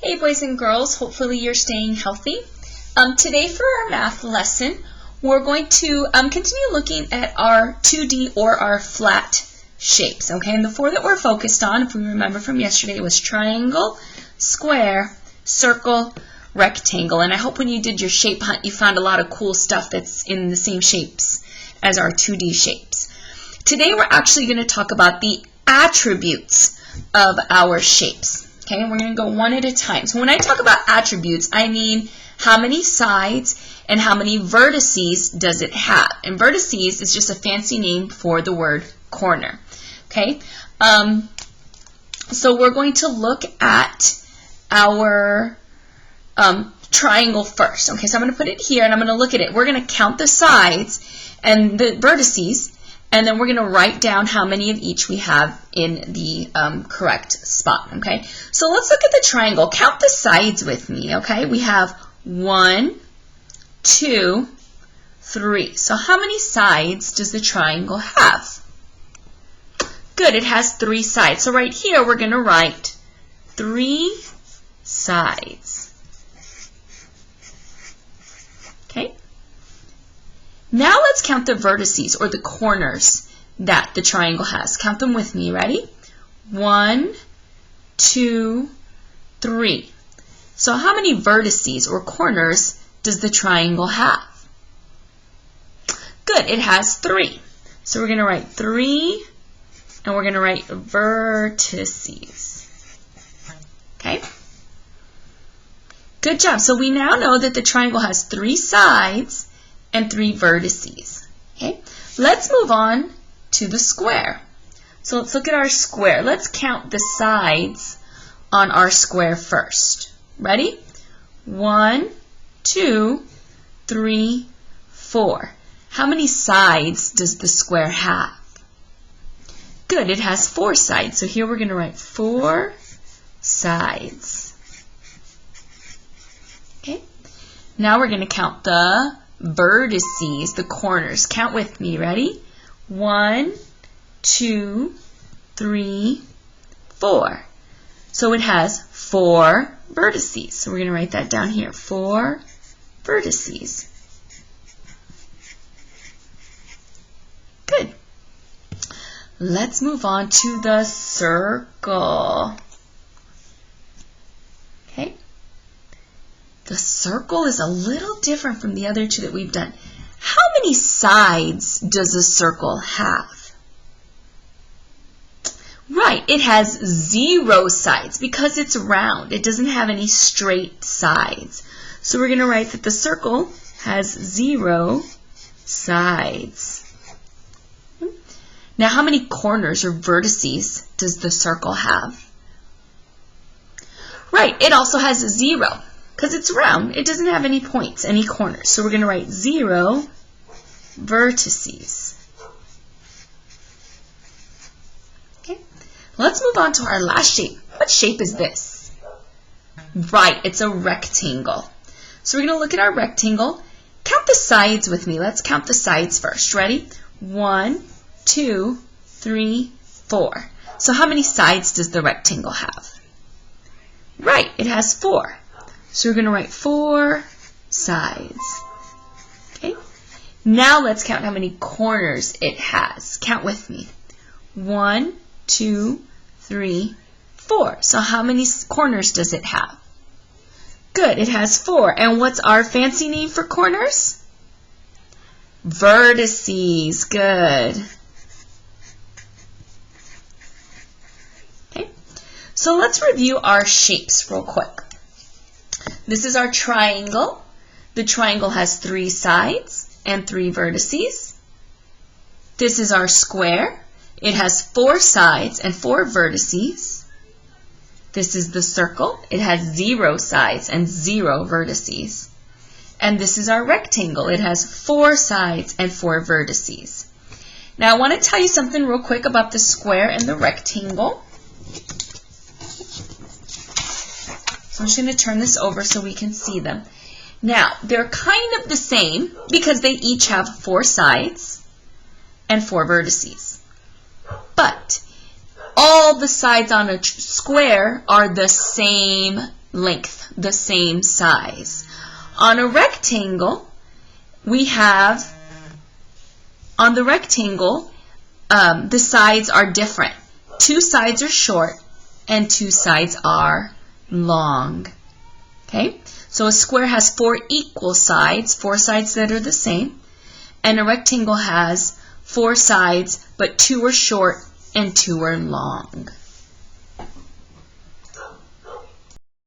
Hey boys and girls, hopefully you're staying healthy. Today for our math lesson, we're going to continue looking at our 2D or our flat shapes, okay? And the four that we're focused on, if we remember from yesterday, was triangle, square, circle, rectangle. And I hope when you did your shape hunt, you found a lot of cool stuff that's in the same shapes as our 2D shapes. Today we're actually going to talk about the attributes of our shapes. Okay, and we're going to go one at a time. So when I talk about attributes, I mean how many sides and how many vertices does it have. And vertices is just a fancy name for the word corner. Okay, so we're going to look at our triangle first. Okay, so I'm going to put it here and I'm going to look at it. We're going to count the sides and the vertices, and then we're going to write down how many of each we have in the correct spot, okay? So let's look at the triangle. Count the sides with me, okay? We have 1, 2, 3. So how many sides does the triangle have? Good, it has 3 sides. So right here we're going to write 3 sides. Okay? Now let's count the vertices, or the corners, that the triangle has. Count them with me. Ready? 1, 2, 3. So how many vertices, or corners, does the triangle have? Good. It has 3. So we're going to write 3, and we're going to write vertices. Okay? Good job. So we now know that the triangle has 3 sides and 3 vertices. Okay, let's move on to the square. So let's look at our square. Let's count the sides on our square first. Ready? 1, 2, 3, 4. How many sides does the square have? Good, it has 4 sides. So here we're going to write 4 sides. Okay, now we're going to count the vertices, the corners. Count with me. Ready? 1, 2, 3, 4. So it has 4 vertices. So we're going to write that down here. 4 vertices. Good. Let's move on to the circle. Okay. The circle is a little different from the other two that we've done. How many sides does a circle have? Right, it has 0 sides because it's round. It doesn't have any straight sides. So we're going to write that the circle has 0 sides. Now, how many corners or vertices does the circle have? Right, it also has 0. Because it's round, it doesn't have any points, any corners. So we're going to write 0 vertices. Okay, let's move on to our last shape. What shape is this? Right, it's a rectangle. So we're going to look at our rectangle. Count the sides with me. Let's count the sides first. Ready? 1, 2, 3, 4. So how many sides does the rectangle have? Right, it has 4. So we're going to write 4 sides. Okay. Now let's count how many corners it has. Count with me. 1, 2, 3, 4. So how many corners does it have? Good. It has 4. And what's our fancy name for corners? Vertices. Good. Okay. So let's review our shapes real quick. This is our triangle. The triangle has 3 sides and 3 vertices. This is our square. It has 4 sides and 4 vertices. This is the circle. It has 0 sides and 0 vertices. And this is our rectangle. It has 4 sides and 4 vertices. Now I want to tell you something real quick about the square and the rectangle. So I'm just going to turn this over so we can see them. Now, they're kind of the same because they each have 4 sides and 4 vertices. But all the sides on a square are the same length, the same size. On a rectangle, we have, on the rectangle, the sides are different. 2 sides are short and 2 sides are long. Okay? So a square has 4 equal sides, 4 sides that are the same, and a rectangle has 4 sides, but 2 are short and 2 are long.